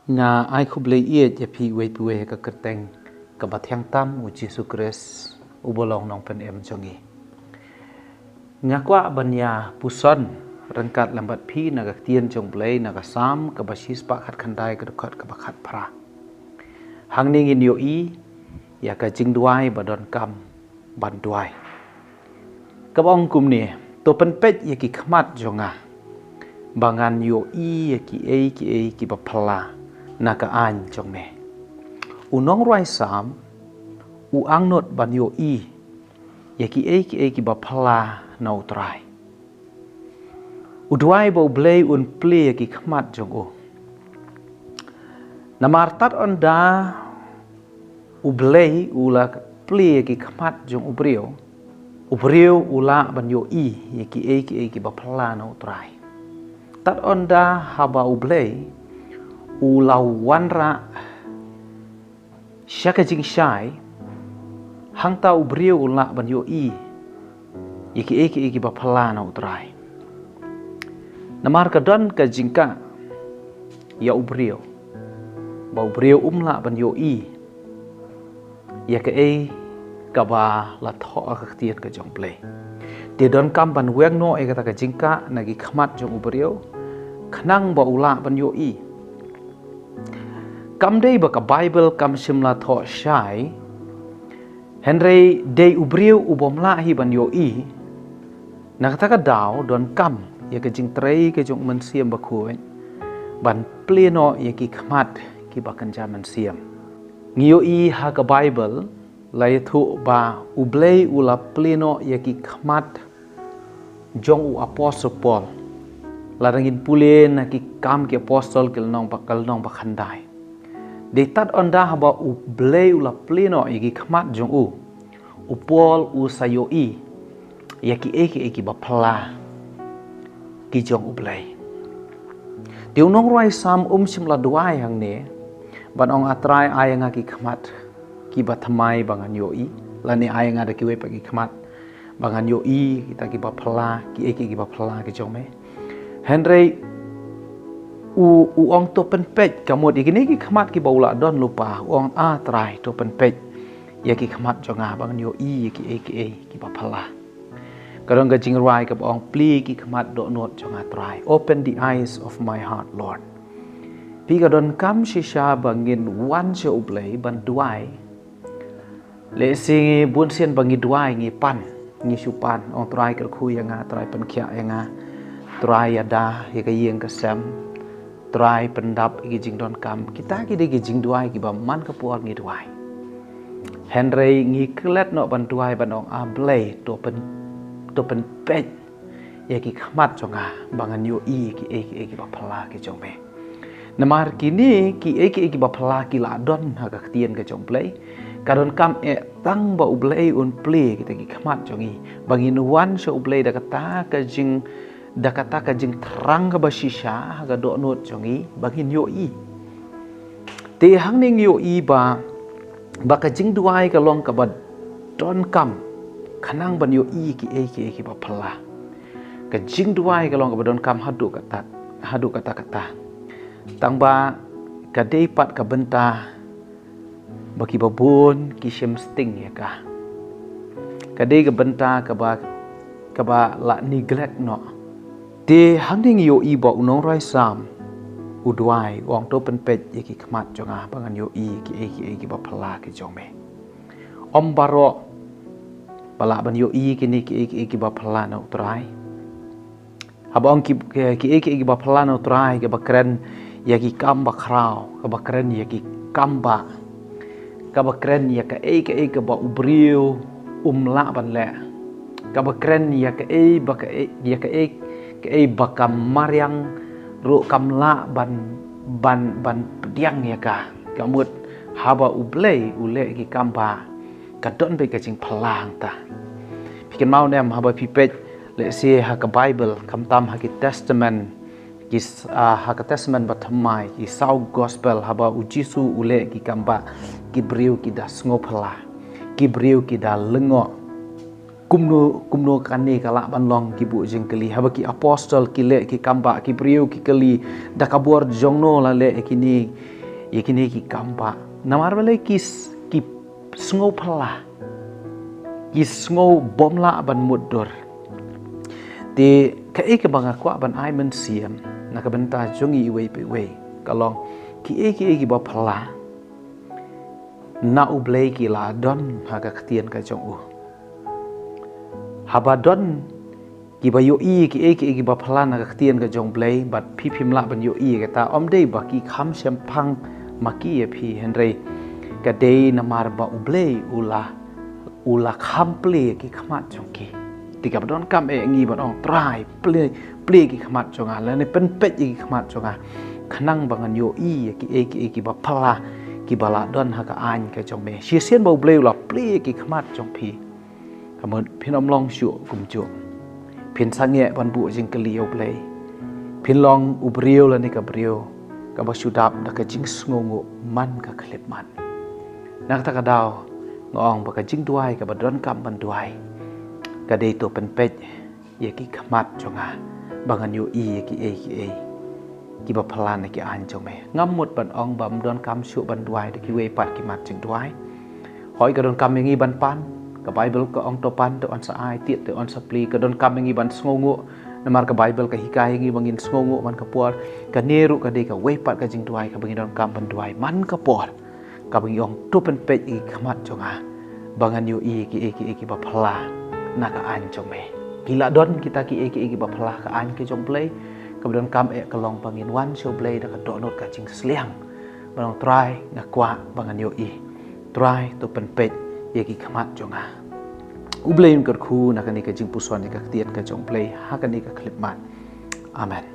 nga ai khub le ye je phi we pu ka kerteng ka bathyang tam u Jesu Christ u bolong nong pen em chongi nga kwa banya puson rangkat lambat phi na ka tien chong play na ka sam ka basis pa khat khandai ka khat ka khat phra hangning in yo i ya ka Jingduwai badon kam ban duwai ka bong kum ni to pen pet ya ki khmat jonga bangan yo i ya ki ki ba phla na ka an chong me unong roi sam u ang not ban yo i ya ki ba phla na utrai u duai bo blei un ple ki khmat jong o namar tat on da u blei u la ple ki khmat jong u brio u la ban yo i ya ki ba phla na utrai tat on da haba u blei u lau wanra syaka jing syai hang tau brio u la ban yo i iki ba phla na utrai namar ka don ka jingka ya u brio ba u brio la ban yo i ya ka ba la tho ka tien ka jong play ti don kam ban weng no ka ta ka jingka na gi khmat jong u brio khnang ba u la ban yo i kam dei ba ka Bible kam simla tho shai Henry dei ubriu ubomla hi ban yo i nak ta ka daw don kam ya ka jing trei ka jong man siam ba khuai ban pleno ya ki khmat ki ba kan jaman siam ngio i ha ka Bible lai thu ba ublei ula pleno ya ki khmat jong u apostle Paul la rangin pulen na ki kam ki apostle kil nong ba khandai de tat onda haba u blei ula pleno igi khmat jong u Paul u sayo i ya ki ba phla ki jong u blei tiu nong roi sam simla duai hang ne ban ong atrai ai nga ki khmat ki ba thamai bangan yo i la ne ai nga da ki we pa ki khmat bangan yo i kita ki ba phla ki ba phla ki jong me Henry u ong to pen pet kamot ikini ki khmat ki baula don lupa ong a trai to pen pet ya ki khmat jonga bang yo i ki ba phala kadang ga Jingduwai ka ong pli ki khmat do not jonga trai open the eyes of my heart Lord pi ka don kam shisha bangin wan che ublei ban duai le sing bun sian bangi duai ngi pan ngi supan ong trai ka khu ya nga trai pen khia ya nga trai ya da ya ka yeng ka sam try pendap igi jing don kam kita ki de jing duai ki ba man ka puar ngi duai Henry ngi klet no ban duai ban ong a blei to pen pet ya ki khmat jonga bangan yo i ki ba phla ki jong me namar kini ki ba phla ki la don ha ka tien ka jong plei ka don kam tang ba u blei un ple ki ki khmat jongi bangin wan so u blei da kata ka jing dakata ka jing terang ka basisha ga do not jongi bangin yo i te hang ning yo i ba ka Jingduwai ka long ka ba don kam khanang ban yo i ki ba phla ka Jingduwai ka long ka ba don kam hadu kata tang ba ka dei pat ka benta baki babun ki shem sting ya ka dei ka benta ka ba la neglect no de hangning yo i ba unong rai sam u duai wong to pen pet ye ki khmat jonga bangan yo i ki ba phla ki jong me om baro bala ban yo i ki ba phla na utrai habong ki ba phla na utrai ke ba kren ye ki kam ba khrao ka ba kren ye ki kam ba ka ba kren ye ka ka ba ubrio la ban le ka ba kren ye ka ba ka ye ka bakam mariang ru kamla ban pediang ya ka kamut haba ublei ule ki kamba ka don be ka jing phalang ta pikin mau nem haba pipet le se ha ka Bible kam tam ha ki testament ki ha ka testament bathamai ki sau gospel haba u Jesu ule ki kamba ki briu ki da ngophala ki briu ki da lengo kumno kani kala banlong ki bu jeng kali haba ki apostol ki le ki kamba ki priu ki kali dakabor jongno la le kini Yakini ki kampa namar bale ki sngo phala ki sngo bomla ban muddor ti ka ke banga kwa ban ai men siam na ka banta jongi iwe pe we kalong ki ba phala na ublei ki la don ha ka ktien ka jong u haba don ki ba yo i ki ba phala na ka ktien ka jong blei bat phi phim la ban yo i ka ta om dei ba ki kham sem phang maki phi henrei ka dei na mar ba ublei ula kham ple ki khamat jong ki ti ka don kam ngi ba ong trai ple ki khamat jong la ne pen pet ki khamat jong khanang bangan yo i ki ba phala ki bala don ha ka an ka jong me si sien ba ublei la ple ki khamat jong phi kamon phin om long shu kum chu phin sange ban bu jing kali ublei phin long ubriu la ni ka briu ka ba sudap da ka jing sngongo man ka khlep man nak ta ka daw ngong ba ka jingduwai ka ba don kam ban duwai ka dei to pen pet ye ki khamat jonga bangan yo i ki ba phala na ki an jong me ngam mut ban ong bam don kam shu ban duwai de ki we pat ki mat jingduwai hoi ka don kam ngi ban pan ka bible ka ong to pan to on sa ai tiet to on sa pli ka don kam ngi ban sngongo namar ka bible ka hikai ngi bangin sngongo man ka por ka neru ka dei ka we pat ka jingduwai ka bangin don kam ban duwai man ka por ka bangin ong to pen pet i khamat jonga bangan yo i ki ba phala na ka an jong me gila don kita ki ba phala ka an ki jong play kemudian kam kelong bangin wan show play da ka donot ka jing sliang banong try na kwa bangan yo i try to pen pet ye ki khamat jonga ublein ka khu na ka ni ka jing puson ni ka tiet ka jong play ha ka ni ka clip man amen